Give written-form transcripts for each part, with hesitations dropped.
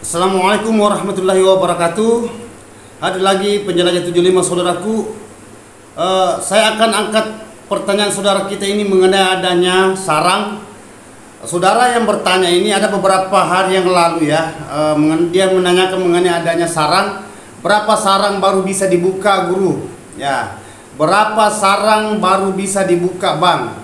Assalamualaikum warahmatullahi wabarakatuh. Ada lagi penjelajah 75 saudaraku. Saya akan angkat pertanyaan saudara kita ini mengenai adanya sarang. Saudara yang bertanya ini ada beberapa hari yang lalu ya, dia menanyakan mengenai adanya sarang. Berapa sarang baru bisa dibuka, guru? Ya, berapa sarang baru bisa dibuka, bang?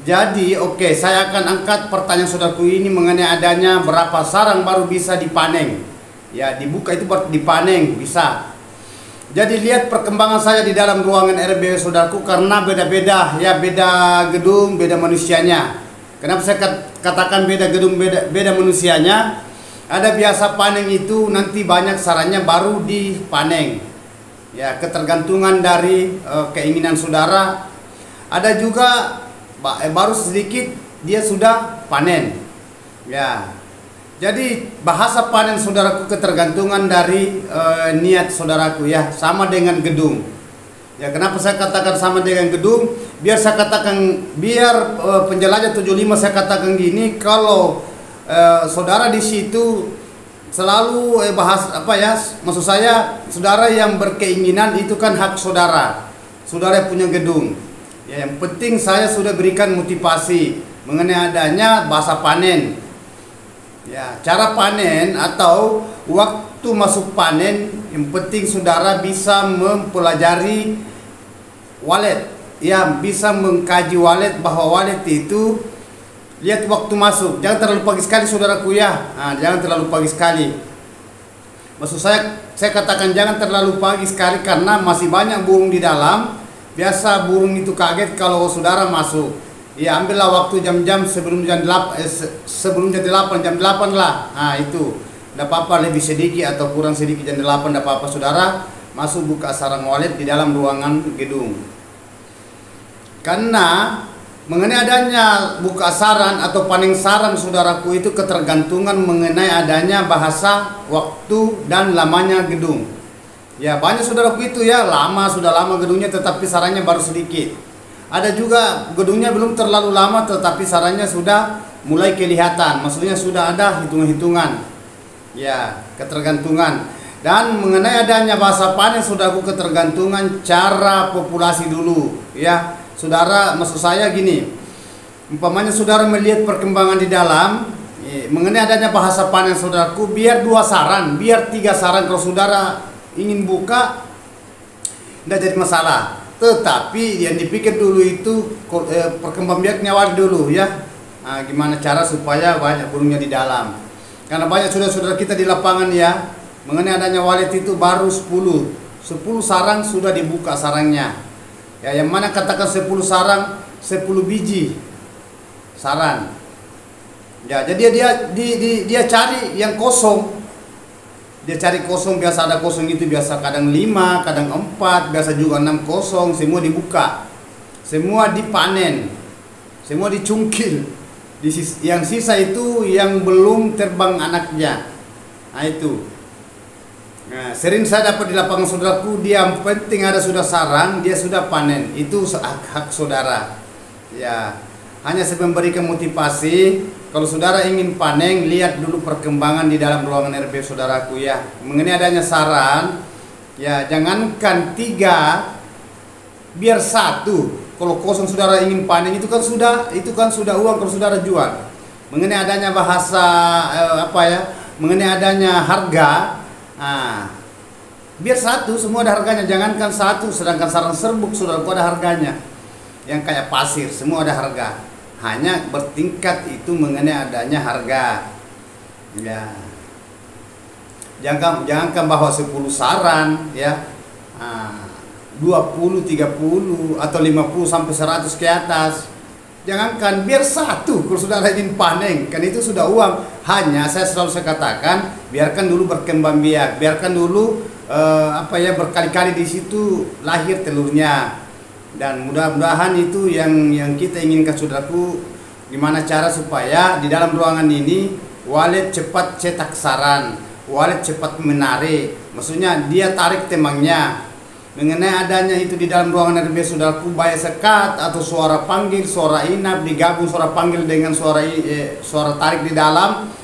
Jadi oke, saya akan angkat pertanyaan saudaraku ini mengenai adanya berapa sarang baru bisa dipanen. Ya, dibuka itu dipanen bisa. Jadi lihat perkembangan saya di dalam ruangan RBW saudaraku, karena beda-beda ya, beda gedung, beda manusianya. Kenapa saya katakan beda gedung, beda manusianya? Ada biasa panen itu nanti banyak sarangnya baru dipanen. Ya, ketergantungan dari keinginan saudara. Ada juga baru sedikit dia sudah panen. Ya. Jadi bahasa panen saudaraku ketergantungan dari niat saudaraku ya, sama dengan gedung. Ya, kenapa saya katakan sama dengan gedung? Biar saya katakan, biar penjelajah 75 saya katakan gini, kalau saudara di situ selalu bahas apa ya? Maksud saya, saudara yang berkeinginan itu kan hak saudara. Saudara punya gedung. Ya, yang penting saya sudah berikan motivasi mengenai adanya bahasa panen. Ya, cara panen atau waktu masuk panen, yang penting saudara bisa mempelajari walet. Ya, bisa mengkaji walet, bahwa walet itu lihat waktu masuk. Jangan terlalu pagi sekali saudaraku ya. Nah, jangan terlalu pagi sekali. Maksud saya katakan jangan terlalu pagi sekali karena masih banyak burung di dalam. Biasa burung itu kaget kalau saudara masuk. Ya, ambillah waktu jam-jam sebelum jam 8, jam 8 lah. Nah, itu tidak apa-apa, lebih sedikit atau kurang sedikit jam 8 tidak apa-apa, saudara masuk buka sarang walet di dalam ruangan gedung. Karena mengenai adanya buka sarang atau panen sarang saudaraku itu ketergantungan mengenai adanya bahasa, waktu, dan lamanya gedung. Ya, banyak saudaraku itu ya, sudah lama gedungnya tetapi sarangnya baru sedikit. Ada juga gedungnya belum terlalu lama tetapi sarangnya sudah mulai kelihatan. Maksudnya sudah ada hitung-hitungan. Ya, ketergantungan. Dan mengenai adanya bahasa panen saudaraku ketergantungan cara populasi dulu. Ya, saudara, maksud saya gini. Umpamanya saudara melihat perkembangan di dalam, mengenai adanya bahasa panen saudaraku, biar 2 sarang, biar 3 sarang kalau saudara ingin buka tidak jadi masalah, tetapi yang dipikir dulu itu perkembangbiaknya awal dulu ya. Nah, gimana cara supaya banyak burungnya di dalam, karena banyak saudara-saudara kita di lapangan ya, mengenai adanya walet itu baru 10 sarang sudah dibuka sarangnya ya, yang mana katakan 10 sarang 10 biji sarang ya. Jadi dia cari yang kosong. Dia cari kosong, biasa ada kosong itu, biasa kadang 5, kadang 4, biasa juga 6 kosong, semua dibuka. Semua dipanen. Semua dicungkil. Yang sisa itu yang belum terbang anaknya. Nah, itu. Nah, sering saya dapat di lapangan saudaraku, dia yang penting ada sudah sarang, dia sudah panen. Itu hak saudara. Ya, hanya saya memberikan motivasi. Kalau saudara ingin panen, lihat dulu perkembangan di dalam ruangan RB saudaraku ya. Mengenai adanya saran, ya jangankan 3, biar 1. Kalau kosong saudara ingin panen itu kan sudah uang kalau saudara jual. Mengenai adanya bahasa mengenai adanya harga, biar 1 semua ada harganya. Jangankan 1, sedangkan sarang serbuk saudaraku ada harganya. Yang kayak pasir semua ada harga. Hanya bertingkat itu mengenai adanya harga. Ya. Jangankan bahwa 10 sarang ya. 20, 30 atau 50 sampai 100 ke atas. Jangankan biar 1 kalau saudara ingin panen, kan itu sudah uang. Hanya saya selalu katakan, biarkan dulu berkembang biak, biarkan dulu berkali-kali di situ lahir telurnya. Dan mudah-mudahan itu yang kita inginkan saudaraku, gimana cara supaya di dalam ruangan ini walet cepat cetak sarang, walet cepat menarik, maksudnya dia tarik temangnya. Mengenai adanya itu di dalam ruangan RB saudaraku, baik sekat atau suara panggil, suara inap digabung, suara panggil dengan suara tarik di dalam,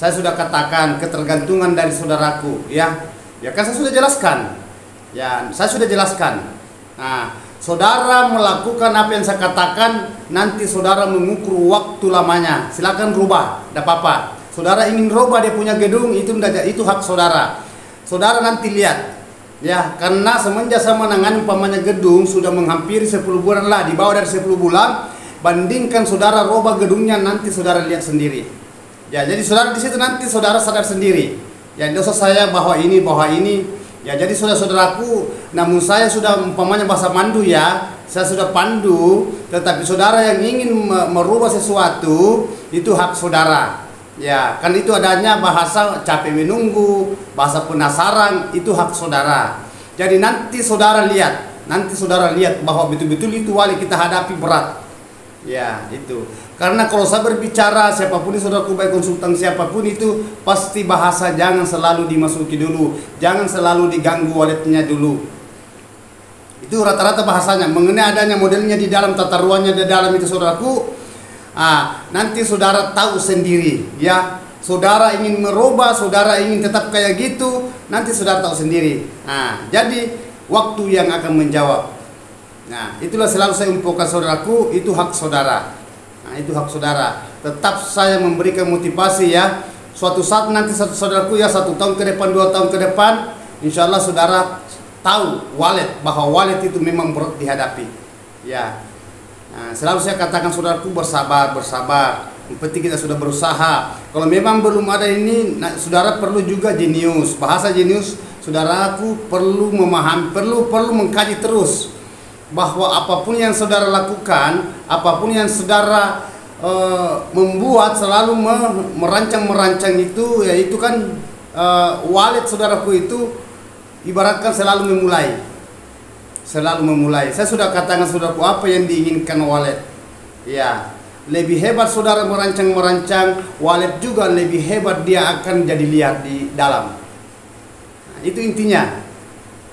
saya sudah katakan ketergantungan dari saudaraku, ya. Ya kan saya sudah jelaskan. Ya, saya sudah jelaskan. Nah, saudara melakukan apa yang saya katakan, nanti saudara mengukur waktu lamanya. Silakan rubah, tidak apa-apa. Saudara ingin rubah dia punya gedung, itu hak saudara. Saudara nanti lihat, ya, karena semenjak saya menangani umpamanya gedung sudah menghampiri 10 bulan lah, di bawah dari 10 bulan. Bandingkan saudara rubah gedungnya, nanti saudara lihat sendiri. Ya, jadi saudara di situ nanti saudara sadar sendiri. Ya, dosa saya bahwa ini. Ya, jadi saudaraku, namun saya sudah umpamanya bahasa mandu, ya. Saya sudah pandu, tetapi saudara yang ingin merubah sesuatu itu hak saudara. Ya, kan itu adanya bahasa capek menunggu, bahasa penasaran, itu hak saudara. Jadi nanti saudara lihat bahwa betul-betul itu wali kita hadapi berat. Ya, itu. Karena kalau saya berbicara siapapun itu, saudaraku, baik konsultan siapapun itu, pasti bahasa jangan selalu dimasuki dulu, jangan selalu diganggu waletnya dulu. Itu rata-rata bahasanya mengenai adanya modelnya di dalam tata ruangnya di dalam itu, saudaraku. Nanti saudara tahu sendiri, ya. Saudara ingin merubah, saudara ingin tetap kayak gitu, nanti saudara tahu sendiri. Jadi waktu yang akan menjawab. Nah, itulah selalu saya umpulkan, saudaraku, itu hak saudara. Nah, itu hak saudara. Tetap saya memberikan motivasi, ya. Suatu saat nanti saudaraku, ya, 1 tahun ke depan, 2 tahun ke depan, insya Allah saudara tahu bahwa walet itu memang berat dihadapi. Ya. Nah, selalu saya katakan, saudaraku, bersabar. Yang penting kita sudah berusaha. Kalau memang belum ada ini, saudara perlu juga jenius. Bahasa jenius, saudaraku, perlu memahami, perlu mengkaji terus. Bahwa apapun yang saudara lakukan, apapun yang saudara membuat, selalu merancang itu, ya itu kan walet saudaraku itu ibaratkan selalu memulai. Saya sudah katakan, saudaraku, apa yang diinginkan walet. Ya, lebih hebat saudara merancang, walet juga lebih hebat dia akan jadi lihat di dalam. Nah, itu intinya.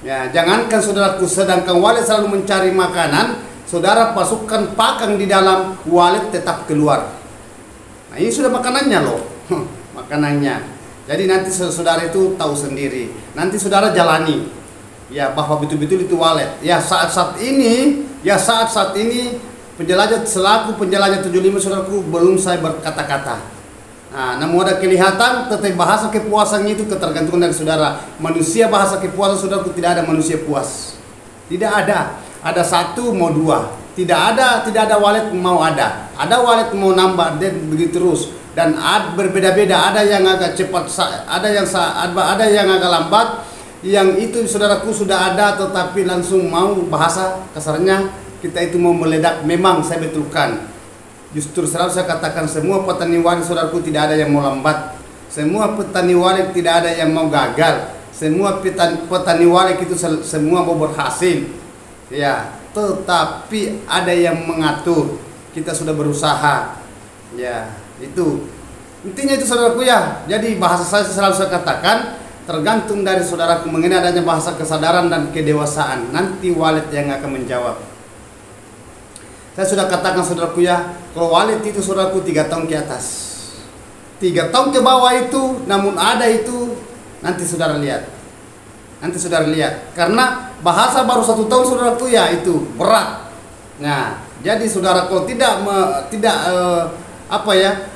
Ya, jangankan saudaraku, sedangkan walet selalu mencari makanan, saudara masukkan pakan di dalam, walet tetap keluar. Nah, ini sudah makanannya loh. Makanannya. Jadi nanti saudara itu tahu sendiri. Nanti saudara jalani, ya, bahwa betul-betul itu walet. Ya, saat ini selaku penjelajah 75, saudaraku, belum saya berkata-kata. Nah, namun ada kelihatan, tetapi bahasa kepuasannya itu ketergantungan dari saudara. Manusia bahasa kepuasan, saudaraku, tidak ada manusia puas. Tidak ada. Ada 1 mau 2. Tidak ada walet mau ada. Ada walet mau nambah, dan begitu terus. Dan berbeda-beda. Ada yang agak cepat, ada yang agak lambat. Yang itu, saudaraku, sudah ada, tetapi langsung mau bahasa kasarnya kita itu mau meledak. Memang saya betulkan. Justru selalu saya katakan, semua petani walet, saudaraku, tidak ada yang mau lambat. Semua petani walet tidak ada yang mau gagal. Semua petani walet itu semua mau berhasil. Ya, tetapi ada yang mengatur. Kita sudah berusaha. Ya, itu. Intinya itu, saudaraku, ya. Jadi bahasa saya selalu saya katakan, tergantung dari saudaraku mengenai adanya bahasa kesadaran dan kedewasaan. Nanti walet yang akan menjawab. Saya sudah katakan, saudaraku, ya, kalau walet itu, saudaraku, 3 tahun ke atas, 3 tahun ke bawah itu, namun ada itu, nanti saudara lihat. Karena bahasa baru 1 tahun, saudaraku, ya, itu berat. Nah, jadi saudara, kalau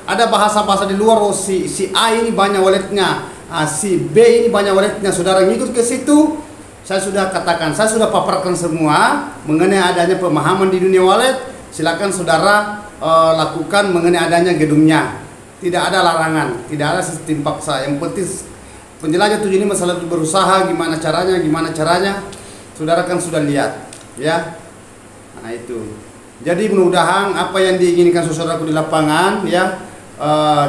ada bahasa-bahasa di luar, si A ini banyak waletnya, si B ini banyak waletnya, saudara ngikut ke situ. Saya sudah katakan, saya sudah paparkan semua mengenai adanya pemahaman di dunia walet. Silakan saudara lakukan mengenai adanya gedungnya. Tidak ada larangan, tidak ada sistem paksa. Yang penting penjelajah 75 selalu berusaha gimana caranya. Saudara kan sudah lihat, ya. Nah, itu. Jadi mudah-mudahan apa yang diinginkan saudaraku di lapangan, ya,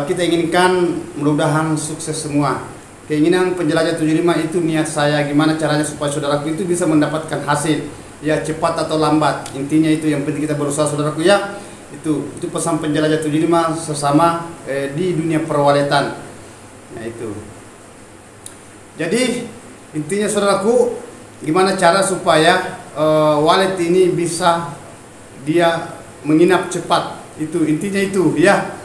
kita inginkan mudah-mudahan sukses semua. Keinginan penjelajah 75 itu niat saya, gimana caranya supaya saudaraku itu bisa mendapatkan hasil, ya, cepat atau lambat. Intinya itu yang penting kita berusaha, saudaraku, ya. Itu pesan penjelajah 75 sesama di dunia perwaletan. Nah, itu. Jadi intinya, saudaraku, gimana cara supaya walet ini bisa dia menginap cepat. Itu intinya itu, ya.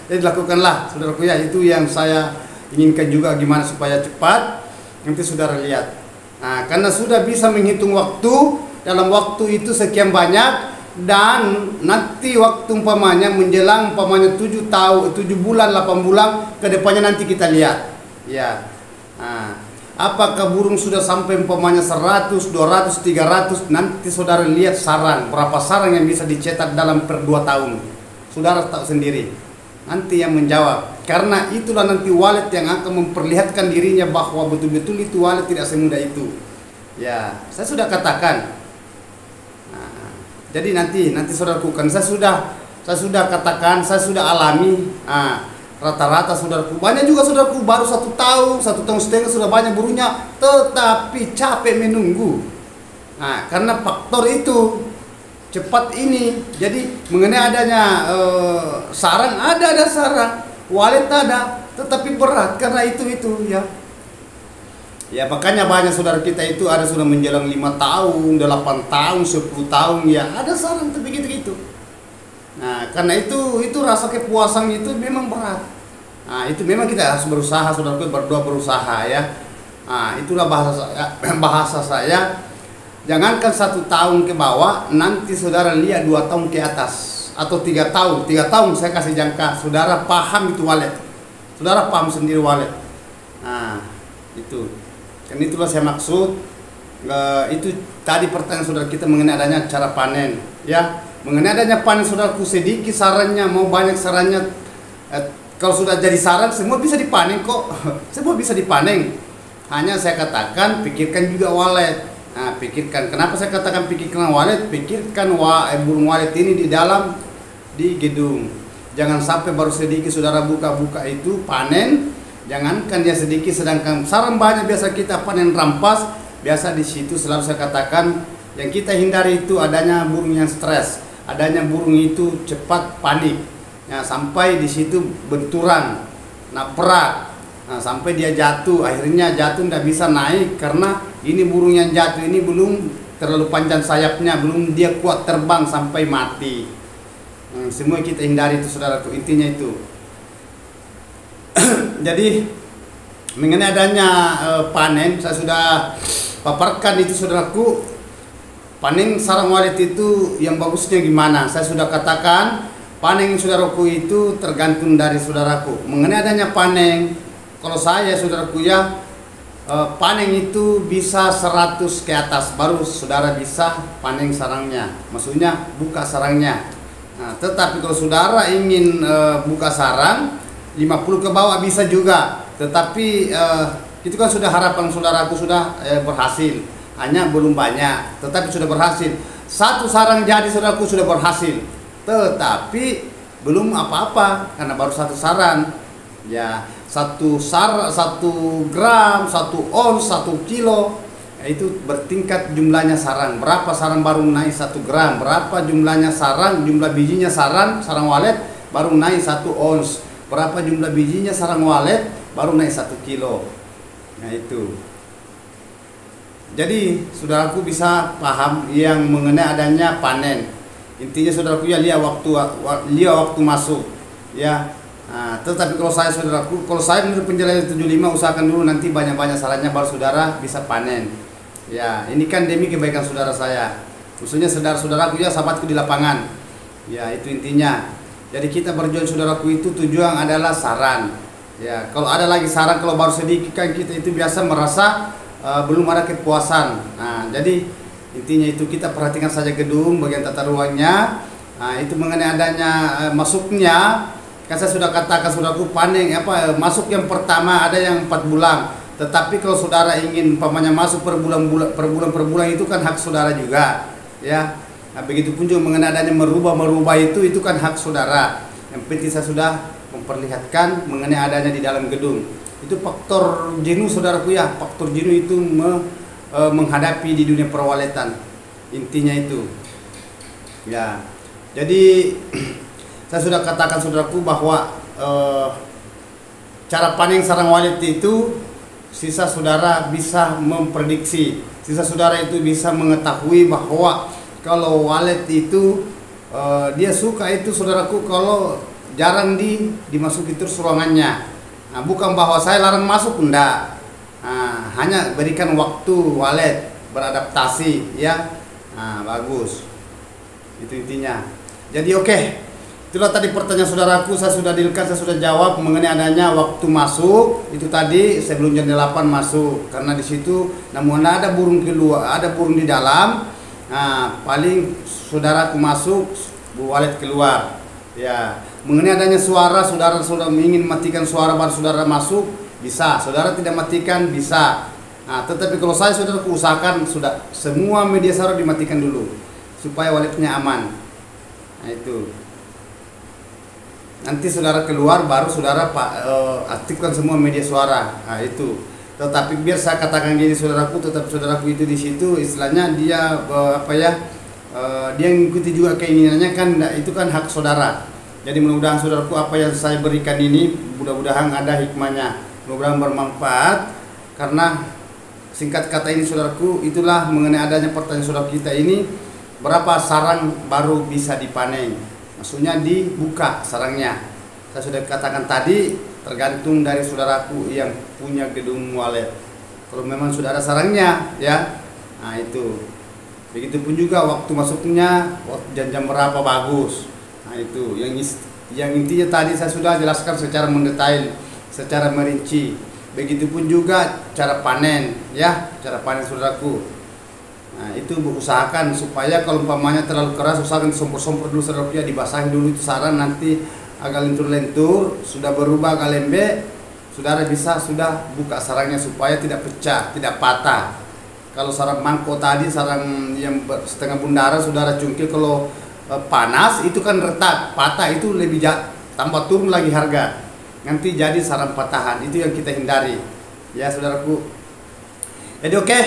Jadi lakukanlah saudaraku ya, itu yang saya inginkan juga, gimana supaya cepat. Nanti saudara lihat. Nah, karena sudah bisa menghitung waktu, dalam waktu itu sekian banyak, dan nanti waktu umpamanya menjelang umpamanya 7 tahun, 7 bulan, 8 bulan ke depannya nanti kita lihat. Ya. Nah, apakah burung sudah sampai umpamanya 100, 200, 300, nanti saudara lihat sarang, berapa sarang yang bisa dicetak dalam per 2 tahun. Saudara tahu sendiri. Nanti yang menjawab. Karena itulah nanti walet yang akan memperlihatkan dirinya bahwa betul-betul itu walet tidak semudah itu. Ya, saya sudah katakan. Nah, jadi nanti saudara lakukan. Saya sudah katakan, saya sudah alami. Rata-rata saudaraku, banyak juga saudaraku baru 1 tahun, 1,5 tahun sudah banyak burungnya, tetapi capek menunggu. Nah, karena faktor itu cepat ini, jadi mengenai adanya sarang, ada sarang, walet ada, tetapi berat karena itu ya. Ya makanya banyak saudara kita itu ada sudah menjelang 5 tahun, 8 tahun, 10 tahun ya, ada sarang tapi gitu. Nah, karena itu rasa kepuasan itu memang berat. Nah, itu memang kita harus berusaha, saudaraku, berdua berusaha ya. Nah, itulah bahasa saya. Jangankan 1 tahun ke bawah, nanti saudara lihat 2 tahun ke atas atau 3 tahun. 3 tahun saya kasih jangka, saudara paham itu walet. Saudara paham sendiri walet. Nah, itu. Kan itulah saya maksud. Itu tadi pertanyaan saudara kita mengenai adanya cara panen, ya. Mengenai adanya panen, saudaraku, sedikit sarannya mau banyak sarannya. Kalau sudah jadi sarang semua bisa dipanen kok. Semua bisa dipanen. Hanya saya katakan pikirkan juga walet. Nah, pikirkan. Kenapa saya katakan pikirkan walet? Pikirkan burung walet ini di gedung. Jangan sampai baru sedikit saudara buka itu panen. Jangankan dia sedikit, sedangkan sarang banyak biasa kita panen rampas. Biasa di situ selalu saya katakan yang kita hindari itu adanya burung yang stres, adanya burung itu cepat panik. Ya, sampai di situ benturan, naprak. Nah, sampai dia jatuh, akhirnya jatuh tidak bisa naik karena ini burung yang jatuh ini belum terlalu panjang sayapnya, belum dia kuat terbang sampai mati. Semua kita hindari itu saudaraku, intinya itu. Jadi mengenai adanya panen, saya sudah paparkan itu saudaraku. Panen sarang walet itu yang bagusnya gimana? Saya sudah katakan panen saudaraku itu tergantung dari saudaraku. Mengenai adanya panen, kalau saya saudaraku ya, panen itu bisa 100 ke atas baru saudara bisa panen sarangnya, maksudnya buka sarangnya. Nah, tetapi kalau saudara ingin buka sarang 50 ke bawah bisa juga, tetapi itu kan sudah harapan saudaraku sudah berhasil, hanya belum banyak tetapi sudah berhasil. 1 sarang jadi saudaraku sudah berhasil, tetapi belum apa-apa karena baru 1 sarang ya. 1 gram, 1 ons, 1 kilo, itu bertingkat jumlahnya sarang. Berapa sarang baru naik 1 gram, berapa jumlahnya sarang, jumlah bijinya sarang walet baru naik 1 ons, berapa jumlah bijinya sarang walet baru naik 1 kilo. Nah itu. Jadi saudaraku bisa paham yang mengenai adanya panen. Intinya saudaraku ya lihat waktu masuk ya. Nah, tetapi kalau saya saudaraku, kalau saya menurut penjelasan 75 usahakan dulu nanti banyak-banyak sarangnya baru saudara bisa panen. Ya, ini kan demi kebaikan saudara saya. Khususnya saudara-saudaraku ya, sahabatku di lapangan. Ya, itu intinya. Jadi kita berjuang saudaraku itu tujuan adalah sarang. Ya, kalau ada lagi sarang kalau baru sedikit kan kita itu biasa merasa belum ada kepuasan. Nah, jadi intinya itu kita perhatikan saja gedung bagian tata ruangnya. Nah, itu mengenai adanya masuknya. Kan saya sudah katakan saudaraku panen masuk yang pertama ada yang 4 bulan. Tetapi kalau saudara ingin pamannya masuk per bulan itu kan hak saudara juga, ya. Nah, begitu pun juga mengenai adanya merubah itu kan hak saudara. Yang penting saya sudah memperlihatkan mengenai adanya di dalam gedung. Itu faktor jenuh saudaraku ya, faktor jenuh itu menghadapi di dunia perwaletan. Intinya itu. Ya. Jadi saya sudah katakan saudaraku bahwa cara panen sarang walet itu sisa saudara bisa memprediksi, sisa saudara itu bisa mengetahui bahwa kalau walet itu dia suka itu saudaraku kalau jarang dimasuki terus ruangannya. Nah, bukan bahwa saya larang masuk, enggak. Nah, hanya berikan waktu walet beradaptasi, ya. Nah, bagus. Itu intinya. Jadi oke. Itulah tadi pertanyaan saudaraku, saya sudah dealkan, saya sudah jawab mengenai adanya waktu masuk. Itu tadi sebelum jam 8 masuk, karena di situ namun ada burung keluar, ada burung di dalam. Nah, paling saudaraku masuk, walet keluar. Ya, mengenai adanya suara, saudara ingin matikan suara baru saudara masuk, bisa. Saudara tidak matikan, bisa. Nah, tetapi kalau saya saudaraku usahakan sudah semua media suara dimatikan dulu supaya waletnya aman. Nah, itu. Nanti saudara keluar baru saudara aktifkan semua media suara. Nah, itu. Tetapi biar saya katakan gini saudaraku, tetap saudaraku itu di situ istilahnya dia dia mengikuti juga keinginannya kan, itu kan hak saudara. Jadi mudah-mudahan saudaraku apa yang saya berikan ini mudah-mudahan ada hikmahnya, mudah-mudahan bermanfaat. Karena singkat kata ini saudaraku, itulah mengenai adanya pertanyaan saudara kita ini, berapa sarang baru bisa dipanen. Maksudnya dibuka sarangnya. Saya sudah katakan tadi, tergantung dari saudaraku yang punya gedung walet. Kalau memang sudah ada sarangnya, ya, nah itu. Begitupun juga waktu masuknya, waktu jam berapa bagus. Nah itu. Yang intinya tadi saya sudah jelaskan secara mendetail, secara merinci. Begitupun juga cara panen, ya, cara panen saudaraku. Nah, itu usahakan supaya kalau umpamanya terlalu keras, usahakan sompor-sompor dulu saudara, dibasahin dulu itu sarang, nanti agak lentur-lentur, sudah berubah agak lembek, saudara bisa sudah buka sarangnya supaya tidak pecah, tidak patah. Kalau sarang mangkok tadi, sarang yang setengah bundaran, saudara cungkil, kalau panas itu kan retak, patah, itu lebih tambah turun lagi harga. Nanti jadi sarang patahan, itu yang kita hindari. Ya saudaraku. Jadi oke.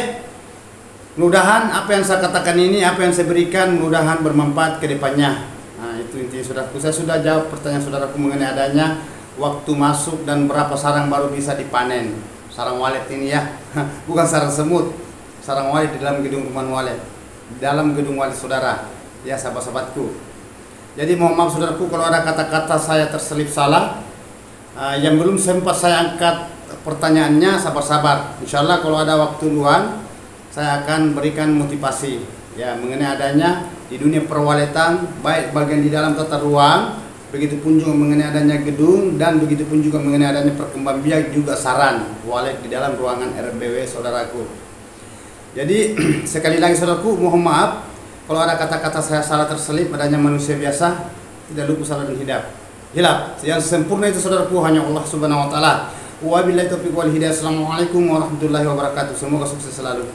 Mudah-mudahan apa yang saya katakan ini, apa yang saya berikan, mudah-mudahan bermanfaat ke depannya. Nah, itu intinya saudaraku. Saya sudah jawab pertanyaan saudaraku mengenai adanya waktu masuk dan berapa sarang baru bisa dipanen. Sarang walet ini ya, bukan sarang semut. Sarang walet di dalam gedung rumah walet, dalam gedung walet saudara. Ya sahabat-sahabatku. Jadi mohon maaf saudaraku kalau ada kata-kata saya terselip salah. Yang belum sempat saya angkat pertanyaannya, sabar-sabar. Insya Allah kalau ada waktu luang, saya akan berikan motivasi ya mengenai adanya di dunia perwaletan, baik bagian di dalam tata ruang, begitupun juga mengenai adanya gedung, dan begitupun juga mengenai adanya perkembangbiak juga saran walet di dalam ruangan RBW saudaraku. Jadi sekali lagi saudaraku, mohon maaf kalau ada kata-kata saya salah terselip, adanya manusia biasa, tidak lupa salah dan hilap. Yang sempurna itu saudaraku hanya Allah Subhanahu wa taala. Wabillahi taufiq wal hidayah. Assalamualaikum warahmatullahi wabarakatuh. Semoga sukses selalu.